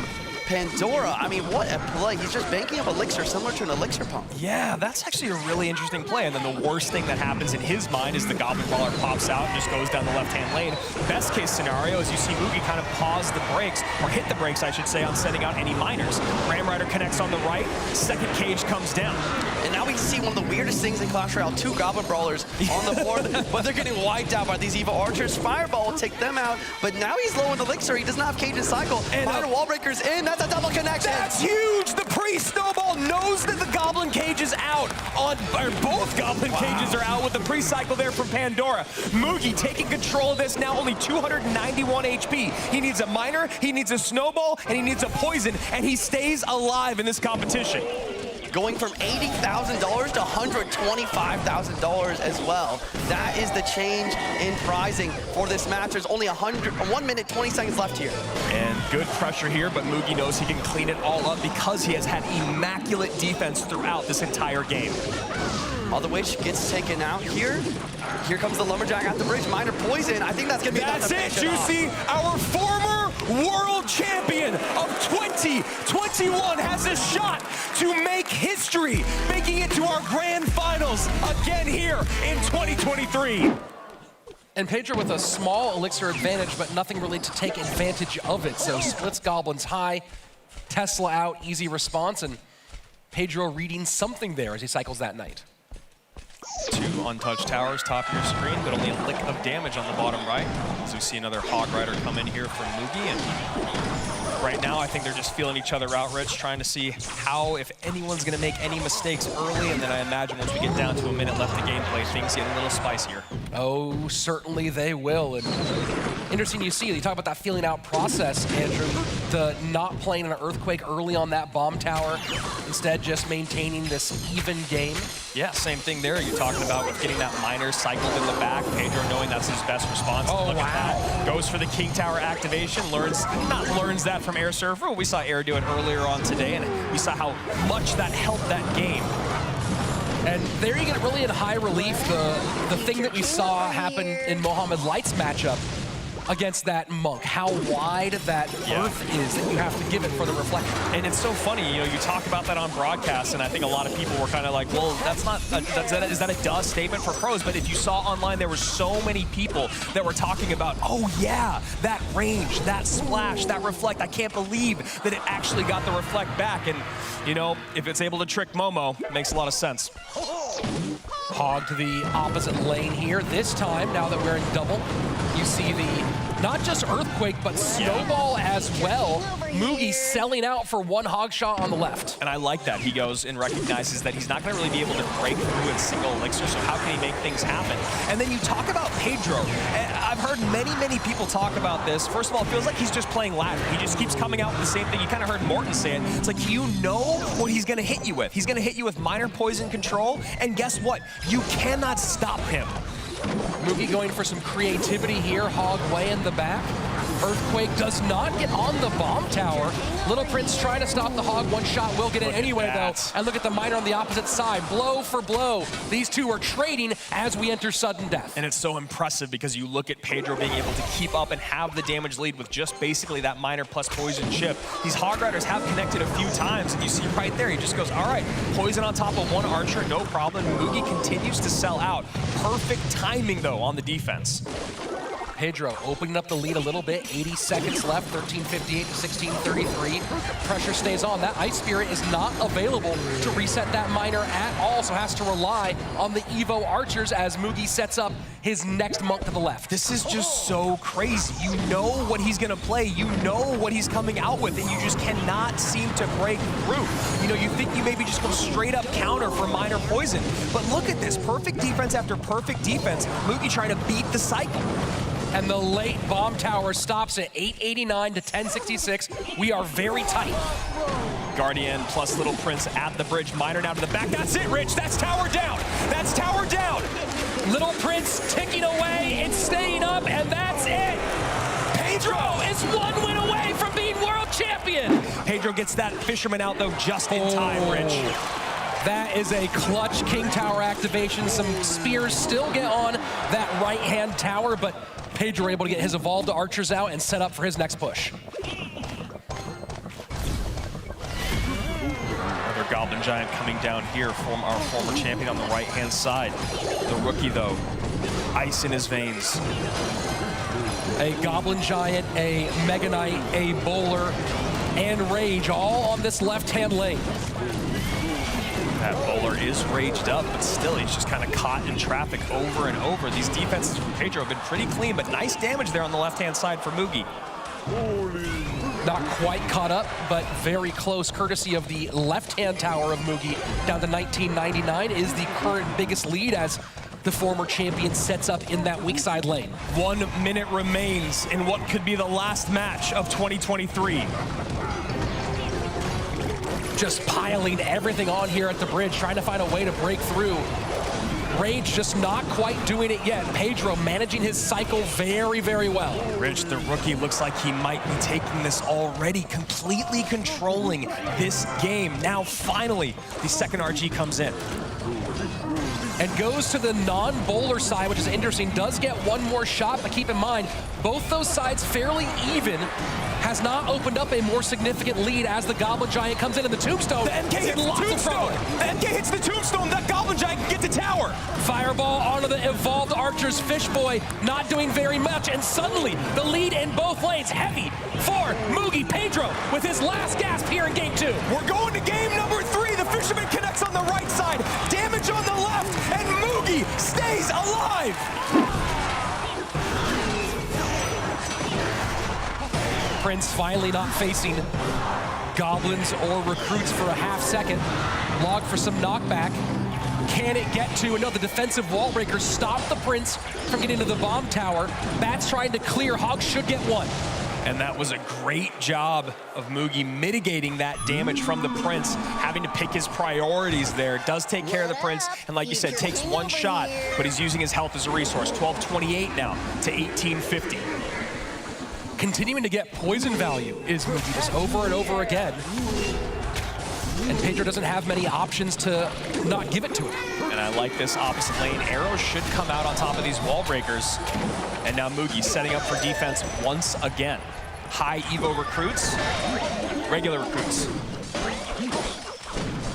Pandora, I mean, what a play. He's just banking up Elixir, similar to an Elixir pump. Yeah, that's actually a really interesting play. And then the worst thing that happens in his mind is the Goblin Brawler pops out and just goes down the left-hand lane. Best case scenario is you see Mugi kind of pause the brakes, or hit the brakes, I should say, on sending out any miners. Ram Rider connects on the right, second cage comes down. And now we see one of the weirdest things in Clash Royale, 2 Goblin Brawlers on the board, but they're getting wiped out by these Evo Archers. Fireball will take them out, but now he's low on Elixir. He does not have Cage and Cycle. And Miner Wall Breaker's in. That's a double connection. That's huge! The pre-snowball knows that the Goblin Cage is out. Or both Goblin Cages are out with the pre-cycle there from Pandora. Mugi taking control of this, now only 291 HP. He needs a Miner, he needs a Snowball, and he needs a Poison, and he stays alive in this competition. Going from $80,000 to $125,000 as well. That is the change in pricing for this match. There's only 1 minute, 20 seconds left here. And good pressure here, but Mugi knows he can clean it all up because he has had immaculate defense throughout this entire game. Other Witch gets taken out here. Here comes the Lumberjack at the bridge. Miner Poison. I think that's going to be enough to That's it, finish Juicy. Our former world champion of 2021 has a shot to make history, making it to our grand finals again here in 2023. And Pedro with a small Elixir advantage, but nothing really to take advantage of it. So splits Goblins high, Tesla out, easy response, and Pedro reading something there as he cycles that Knight. 2 untouched towers top of your screen, but only a lick of damage on the bottom right. So we see another Hog Rider come in here from Mugi, and right now I think they're just feeling each other out, Rich, trying to see how, if anyone's going to make any mistakes early, and then I imagine once we get down to a minute left of gameplay, things get a little spicier. Oh, certainly they will. And interesting you see, you talk about that feeling out process, Andrew, the not playing an Earthquake early on that bomb tower, instead just maintaining this even game. Yeah, same thing there. You're talking about with getting that Miner cycled in the back. Pedro knowing that's his best response. Oh, Look wow. at that. Goes for the King Tower activation. Learns that from Air Surfer. We saw Air do it earlier on today, and we saw how much that helped that game. And there you get really in high relief the thing that we saw happen in Mohamed Light's matchup against that Monk, how wide that earth is that you have to give it for the reflection. And it's so funny, you know, you talk about that on broadcast, and I think a lot of people were kind of like, well, that's not, is that a duh statement for pros? But if you saw online, there were so many people that were talking about, oh yeah, that range, that splash, that reflect, I can't believe that it actually got the reflect back. And, you know, if it's able to trick Momo, it makes a lot of sense. Hog to the opposite lane here. This time, now that we're in double, you see the, not just Earthquake, but Snowball as well. Mugi selling out for 1 hog shot on the left. And I like that. He goes and recognizes that he's not going to really be able to break through in single Elixir, so how can he make things happen? And then you talk about Pedro. I've heard many people talk about this. First of all, it feels like he's just playing ladder. He just keeps coming out with the same thing. You kind of heard Morton say it. It's like, you know what he's going to hit you with. He's going to hit you with Miner Poison control, and guess what? You cannot stop him. Mugi going for some creativity here, Hog way in the back. Earthquake does not get on the bomb tower. Little Prince trying to stop the Hog. 1 shot will get it anyway, though. And look at the Miner on the opposite side. Blow for blow. These two are trading as we enter sudden death. And it's so impressive because you look at Pedro being able to keep up and have the damage lead with just basically that Miner plus Poison chip. These Hog Riders have connected a few times, and you see right there, he just goes, all right, Poison on top of 1 Archer, no problem. Mugi continues to sell out. Perfect timing, though, on the defense. Pedro opening up the lead a little bit, 80 seconds left, 13:58 to 16:33. Pressure stays on. That Ice Spirit is not available to reset that Miner at all, so has to rely on the Evo Archers as Mugi sets up his next Monk to the left. This is just so crazy. You know what he's gonna play, you know what he's coming out with, and you just cannot seem to break through. You know, you think you maybe just go straight up counter for Miner Poison, but look at this, perfect defense after perfect defense. Mugi trying to beat the cycle. And the late bomb tower stops at 889 to 1066. We are very tight. Guardian plus Little Prince at the bridge. Miner now to the back. That's it, Rich. That's tower down. That's tower down. Little Prince ticking away. It's staying up, and that's it. Pedro is 1 win away from being world champion. Pedro gets that Fisherman out, though, just in time, Rich. That is a clutch King Tower activation. Some spears still get on that right-hand tower, but Pedro able to get his evolved archers out and set up for his next push. Goblin Giant coming down here from our former champion on the right-hand side. The rookie, though, ice in his veins. A Goblin Giant, a Mega Knight, a Bowler, and Rage all on this left-hand lane. That Bowler is raged up, but still he's just kind of caught in traffic over and over. These defenses from Pedro have been pretty clean, but nice damage there on the left-hand side for Mugi. Not quite caught up, but very close, courtesy of the left-hand tower of Mugi down to 1999 is the current biggest lead as the former champion sets up in that weak side lane. 1 minute remains in what could be the last match of 2023. Just piling everything on here at the bridge, trying to find a way to break through. Rage just not quite doing it yet. Pedro managing his cycle very, very well. Rich, the rookie, looks like he might be taking this already, completely controlling this game. Now, finally, the second RG comes in. And goes to the non-bowler side, which is interesting. Does get one more shot, but keep in mind, both those sides fairly even. Has not opened up a more significant lead as the Goblin Giant comes in the Tombstone. The MK hits the Tombstone! The MK hits the Tombstone! That Goblin Giant can get to tower! Fireball onto the Evolved Archer's Fish Boy, not doing very much, and suddenly the lead in both lanes, heavy for Mugi. Pedro with his last gasp here in game 2. We're going to game number 3. The Fisherman connects on the right side, damage on the left, and Mugi stays alive! Prince finally not facing goblins or recruits for a half second. Log for some knockback. Can it get to? No, the defensive wall breakers stop the Prince from getting to the bomb tower. Bats trying to clear. Hogs should get one. And that was a great job of Mugi mitigating that damage from the Prince, having to pick his priorities there. Does take care of the Prince, and like you said, takes one shot, but he's using his health as a resource. 1228 now to 1850. Continuing to get poison value is Mugi just over and over again. And Pedro doesn't have many options to not give it to him. And I like this opposite lane. Arrows should come out on top of these wall breakers. And now Mugi setting up for defense once again. High Evo recruits, regular recruits.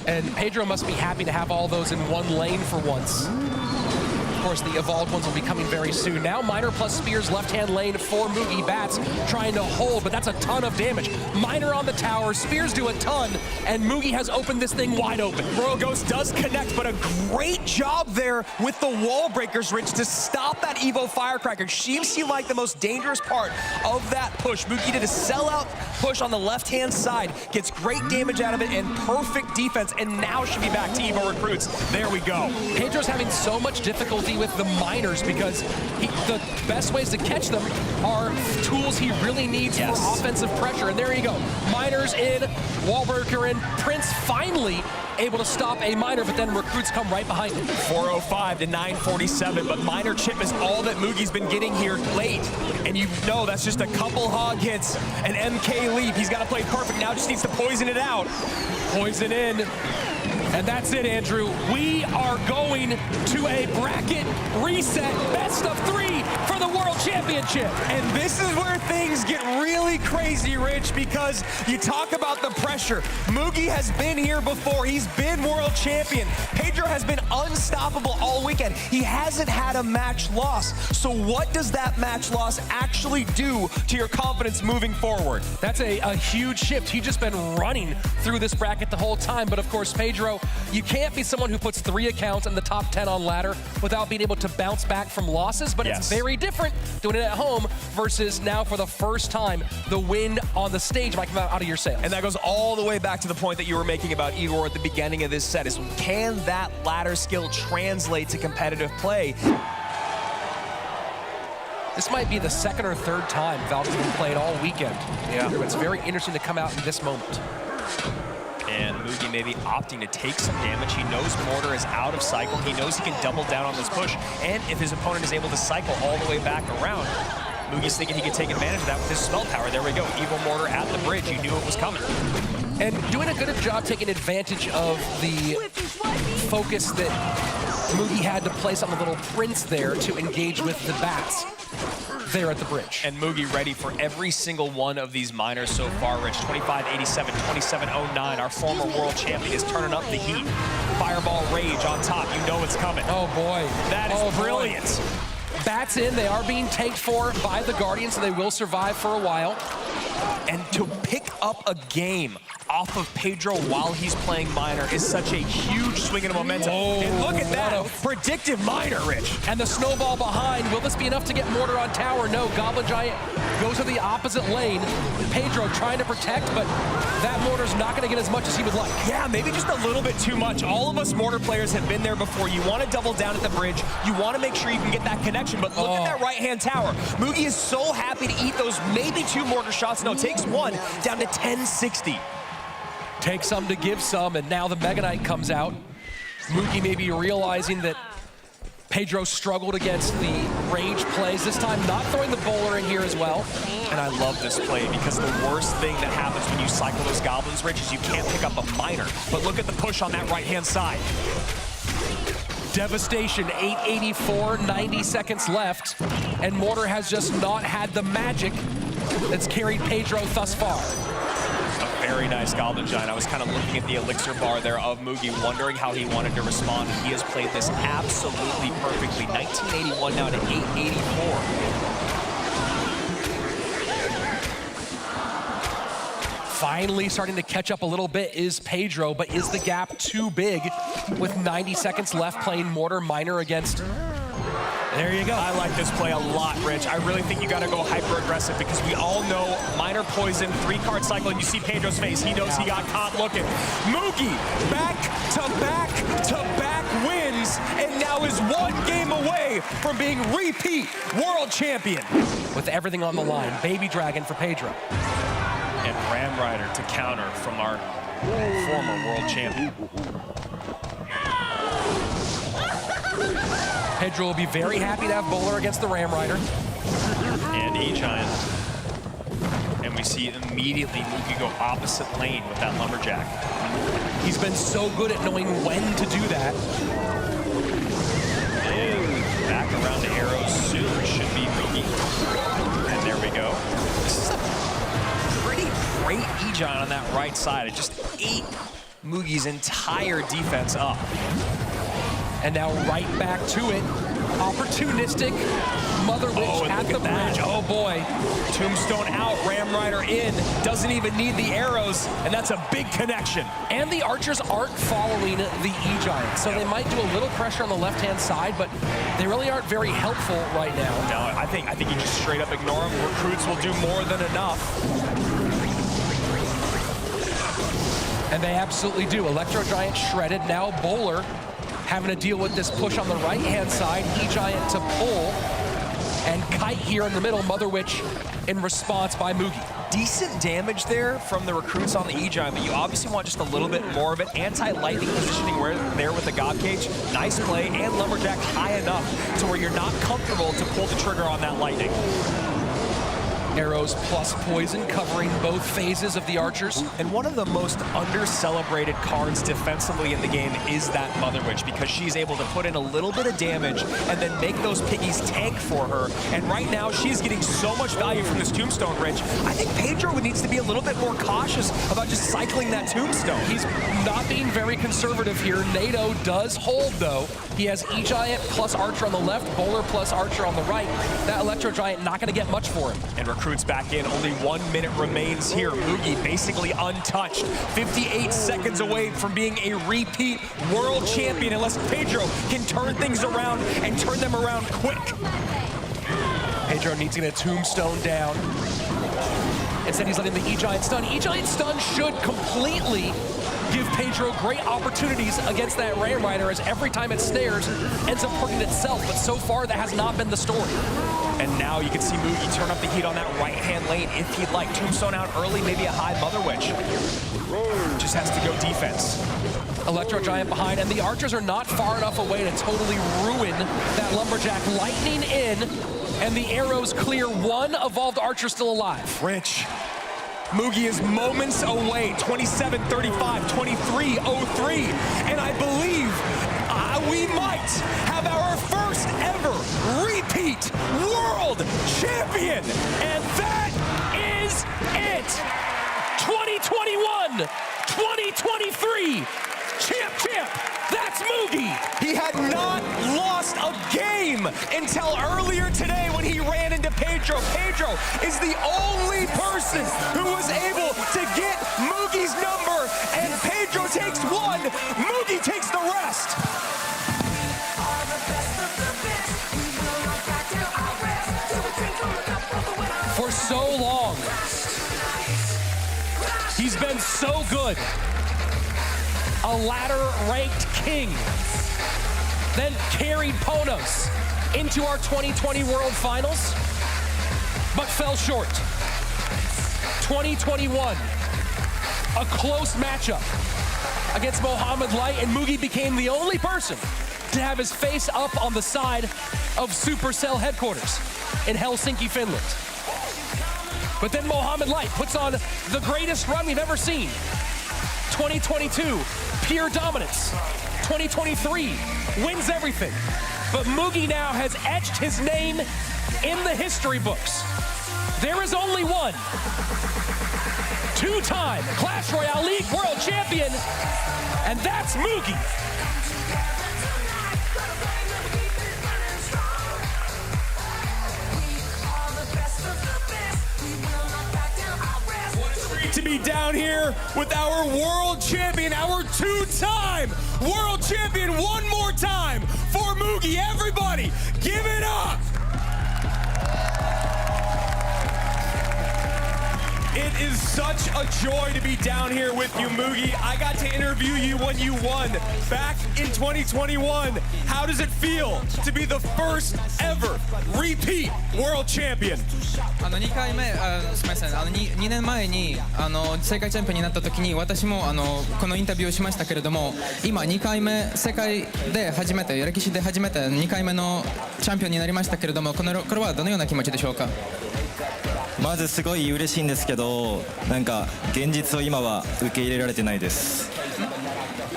And Pedro must be happy to have all those in one lane for once. Of course, the evolved ones will be coming very soon. Now Miner plus Spears left-hand lane for Mugi. Bats trying to hold, but that's a ton of damage. Miner on the tower, Spears do a ton, and Mugi has opened this thing wide open. Royal Ghost does connect, but a great job there with the wall breakers, Rich, to stop that Evo Firecracker. Seems like the most dangerous part of that push. Mugi did a sellout push on the left-hand side, gets great damage out of it and perfect defense, and now should be back to Evo recruits. There we go. Pedro's having so much difficulty with the miners because the best ways to catch them are tools he really needs for offensive pressure. And there you go. Miners in, Wallbreaker in, Prince finally able to stop a miner, but then recruits come right behind him. 405 to 947, but miner chip is all that Mugi's been getting here late. And you know that's just a couple hog hits, an MK leap. He's got to play perfect. Now just needs to poison it out. Poison in. And that's it, Andrew. We are going to a bracket reset, best of 3 for the World Championship. And this is where things get really crazy, Rich, because you talk about the pressure. Mugi has been here before. He's been world champion. Pedro has been unstoppable all weekend. He hasn't had a match loss. So what does that match loss actually do to your confidence moving forward? That's a huge shift. He's just been running through this bracket the whole time. But of course, Pedro, you can't be someone who puts 3 accounts in the top 10 on ladder without being able to bounce back from losses, but it's very different doing it at home versus now for the first time, the win on the stage might come out of your sails. And that goes all the way back to the point that you were making about Igor at the beginning of this set, is can that ladder skill translate to competitive play? This might be the 2nd or 3rd time Valk's been played all weekend. Yeah. It's very interesting to come out in this moment. And Mugi may be opting to take some damage. He knows Mortar is out of cycle. He knows he can double down on this push. And if his opponent is able to cycle all the way back around, Mugi's thinking he could take advantage of that with his spell tower. There we go. Evil Mortar at the bridge. You knew it was coming. And doing a good job taking advantage of the focus that Mugi had to place on the little Prince there to engage with the bats. there at the bridge. And Mugi ready for every single one of these minors so far, Rich. 25-87, 27-09. Our former world champion is turning up the heat. Fireball Rage on top. You know it's coming. Oh, boy. That is brilliant. Bats in. They are being tanked for by the Guardians, so they will survive for a while. And to pick up a game off of Pedro while he's playing minor is such a huge swing in momentum. Oh, and look at that, what a predictive minor, Rich. And the snowball behind. Will this be enough to get Mortar on tower? No, Goblin Giant goes to the opposite lane. Pedro trying to protect, but that Mortar's not going to get as much as he would like. Yeah, maybe just a little bit too much. All of us Mortar players have been there before. You want to double down at the bridge. You want to make sure you can get that connection, but look at that right-hand tower. Mugi is so happy to eat those maybe 2 Mortar shots. No, takes 1 down to 1060. Take some to give some, and now the Mega Knight comes out. Mugi may be realizing that Pedro struggled against the Rage plays. This time not throwing the bowler in here as well. And I love this play because the worst thing that happens when you cycle those goblins, Rich, is you can't pick up a minor. But look at the push on that right-hand side. Devastation, 884, 90 seconds left, and Mortar has just not had the magic that's carried Pedro thus far. A very nice Goblin Giant. I was kind of looking at the elixir bar there of Mugi, wondering how he wanted to respond. He has played this absolutely perfectly. 1981 now to 884. Finally starting to catch up a little bit is Pedro, but is the gap too big with 90 seconds left playing Mortar minor against... There you go. I like this play a lot, Rich. I really think you got to go hyper-aggressive because we all know minor poison, 3-card cycle, and you see Pedro's face. He knows he got caught looking. Mugi, back-to-back wins, and now is 1 game away from being repeat world champion. With everything on the line, Baby Dragon for Pedro. And Ram Rider to counter from our former world champion. Pedro will be very happy to have Bowler against the Ram Rider. And E-Giant. And we see immediately Mugi go opposite lane with that Lumberjack. He's been so good at knowing when to do that. And back around to arrows soon should be Mugi. And there we go. This is a pretty great E-Giant on that right side. It just ate Mugi's entire defense up. And now right back to it. Opportunistic Mother Witch at the bridge. Oh boy. Tombstone out, Ram Rider in. Doesn't even need the arrows, and that's a big connection. And the archers aren't following the E-Giant, so they might do a little pressure on the left-hand side, but they really aren't very helpful right now. No, I think you just straight up ignore them. Recruits will do more than enough. And they absolutely do. Electro Giant shredded. Now Bowler having to deal with this push on the right-hand side. E-Giant to pull. And Kite here in the middle. Mother Witch in response by Mugi. Decent damage there from the recruits on the E-Giant, but you obviously want just a little bit more of it. Anti-lightning positioning there with the God Cage. Nice play, and Lumberjack high enough to where you're not comfortable to pull the trigger on that lightning. Arrows plus poison covering both phases of the archers. And one of the most under-celebrated cards defensively in the game is that Mother Witch, because she's able to put in a little bit of damage and then make those piggies tank for her. And right now, she's getting so much value from this Tombstone, Rich. I think Pedro needs to be a little bit more cautious about just cycling that Tombstone. He's not being very conservative here. NATO does hold, though. He has E-Giant plus Archer on the left, Bowler plus Archer on the right. That Electro Giant not going to get much for him. And recruits back in. Only 1 minute remains here. Mugi basically untouched. 58 seconds away from being a repeat world champion unless Pedro can turn things around and turn them around quick. Pedro needs to get a Tombstone down. Instead, he's letting the E-Giant stun. E-Giant stun should completely give Pedro great opportunities against that Ram Rider, as every time it snares, ends up hurting itself. But so far, that has not been the story. And now you can see Mugi turn up the heat on that right-hand lane if he'd like. Tombstone out early, maybe a high Mother Witch. Just has to go defense. Electro Giant behind, and the archers are not far enough away to totally ruin that Lumberjack. Lightning in, and the arrows clear. 1 evolved archer still alive. Rich. Mugi is moments away, 27:35, 23:03, and I believe we might have our first ever repeat world champion. champion. And that is it. 2021, 2023, champ. That's Mugi. He had not lost a game until earlier today when he ran into Pedro. Pedro is the only person who was able to get Mugi's number, and Pedro takes one, Mugi takes the rest. For so long, he's been so good. A ladder-ranked king, then carried Ponos into our 2020 World Finals, but fell short. 2021, a close matchup against Mohamed Light, and Mugi became the only person to have his face up on the side of Supercell headquarters in Helsinki, Finland. But then Mohamed Light puts on the greatest run we've ever seen. 2022, pure dominance. 2023, wins everything. But Mugi now has etched his name in the history books. There is only one two-time Clash Royale League World Champion, and that's Mugi. To be down here with our world champion, our two-time world champion, one more time for Mugi. Everybody, give it up. It is such a joy to be down here with you, Mugi. I got to interview you when you won back in 2021. How does it feel to be the first ever repeat world champion? 2回目、すみません、2年前に世界チャンピオンになった時に私もこのインタビューをしましたけれども、今2回目世界で初めて歴史で初めて2回目のチャンピオンになりましたけれども、これはどのような気持ちでしょうか？まずすごい嬉しいんですけど、なんか現実を今は受け入れられてないです。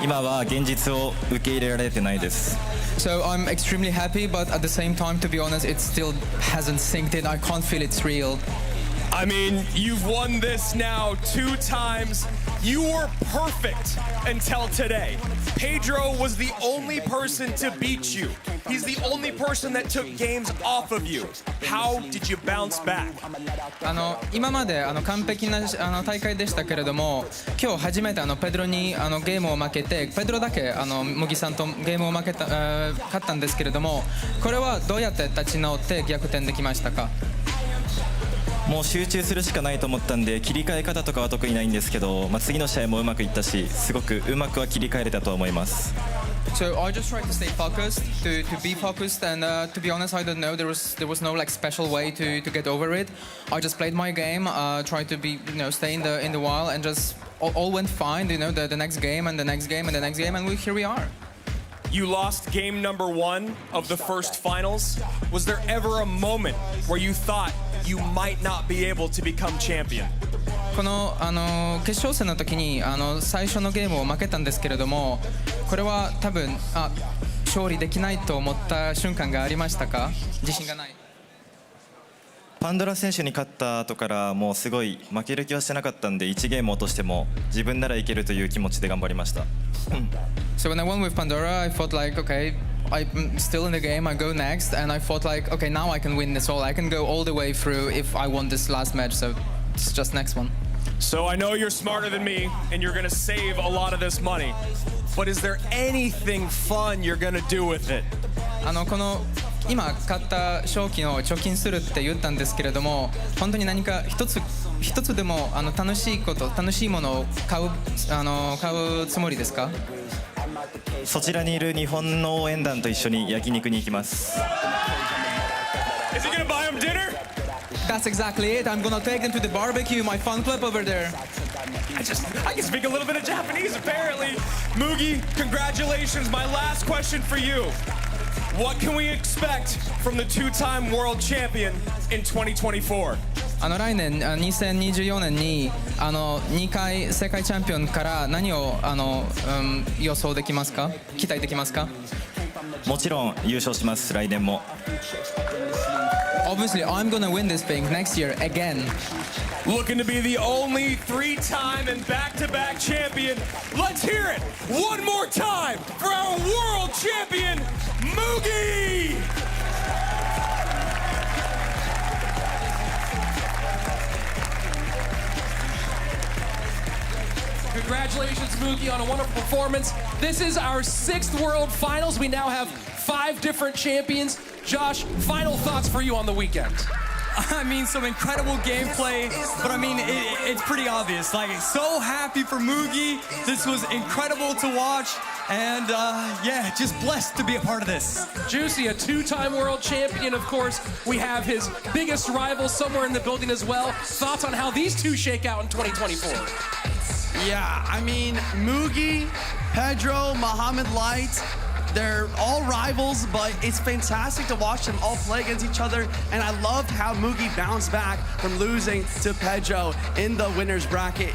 今は現実を受け入れられてないです。So I'm extremely happy, but at the same time, to be honest, it still hasn't synced in. I can't feel it's real. I mean, you've won this now 2 times. You were perfect until today. Pedro was the only person to beat you. He's the only person that took games off of you. How did you bounce back? 今まで完璧な大会でしたけれども、今日初めてペドロにゲームを負けて、ペドロだけ麦さんとゲームを勝ったんですけれども、これはどうやって立ち直って逆転できましたか？もう集中するしかないと思ったんで、切り替え方とかは得意ないんですけど、次の試合もうまくいったし、すごくうまくは切り替えれたと思います。So I just tried to stay focused, to be focused, and to be honest, I don't know. There was no like special way to get over it. I just played my game, tried to be stay in the while, and just all went fine. The next game and the next game and the next game, and here we are. You lost game number 1 of the first finals. Was there ever a moment where you thought you might not be able to become champion? この決勝戦の時に最初のゲームを負けたんですけれども、これは多分勝利できないと思った瞬間がありましたか？自信がない。パンドラ選手に勝った後からもうすごい負ける気はしてなかったんで、1ゲーム落としても自分ならいけるという気持ちで頑張りました。So when I won with Pandora, I thought like, okay, I'm still in the game. I go next, and I thought like, okay, now I can win this all. I can go all the way through if I won this last match. So it's just next one. So I know you're smarter than me, and you're gonna save a lot of this money. But is there anything fun you're gonna do with it? この今買った賞金を貯金するって言ったんですけれども、本当に何か一つでも楽しいものを買うつもりですか？そちらにいる日本の応援団と一緒に焼肉に行きます。Is he gonna buy him dinner? That's exactly it. I'm gonna take them to the barbecue, my fun club over there. I can speak a little bit of Japanese apparently. Mugi, congratulations. My last question for you. What can we expect from the 2-time world champion in 2024? 来年2024年に2回世界チャンピオンから何を予想できますか？期待できますか？もちろん優勝します、来年も。Obviously, I'm gonna win this thing next year again. Looking to be the only 3-time and back-to-back champion. Let's hear it one more time for our world champion, Mugi! Congratulations, Mugi, on a wonderful performance. This is our 6th World Finals. We now have 5 different champions. Josh, final thoughts for you on the weekend. I mean, some incredible gameplay, but I mean, it's pretty obvious. Like, so happy for Mugi. This was incredible to watch, and yeah, just blessed to be a part of this. Juicy, a 2-time world champion, of course. We have his biggest rival somewhere in the building as well. Thoughts on how these two shake out in 2024? Yeah, I mean, Mugi, Pedro, Muhammad Light, they're all rivals, but it's fantastic to watch them all play against each other. And I loved how Mugi bounced back from losing to Pedro in the winner's bracket.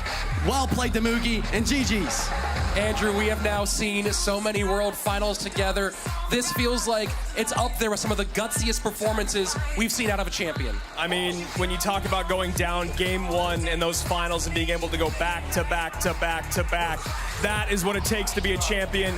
Well played to Mugi, and GG's. Andrew, we have now seen so many world finals together. This feels like it's up there with some of the gutsiest performances we've seen out of a champion. I mean, when you talk about going down game 1 in those finals and being able to go back to back to back to back, that is what it takes to be a champion.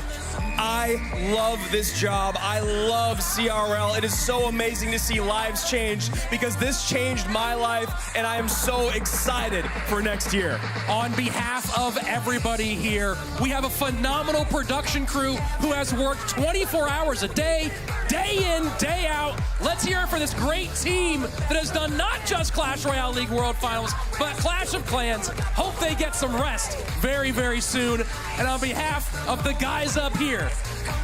I love this job. I love CRL. It is so amazing to see lives change because this changed my life, and I am so excited for next year. On behalf of everybody here, we have a phenomenal production crew who has worked 24 hours a day, day in, day out. Let's hear it for this great team that has done not just Clash Royale League World Finals, but Clash of Clans. Hope they get some rest very, very soon. And on behalf of the guys up here,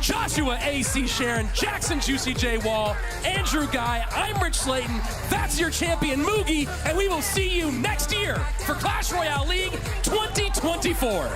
Joshua AC Sharon, Jackson Juicy J Wall, Andrew Guy, I'm Rich Slayton. That's your champion Mugi, and we will see you next year for Clash Royale League 2024.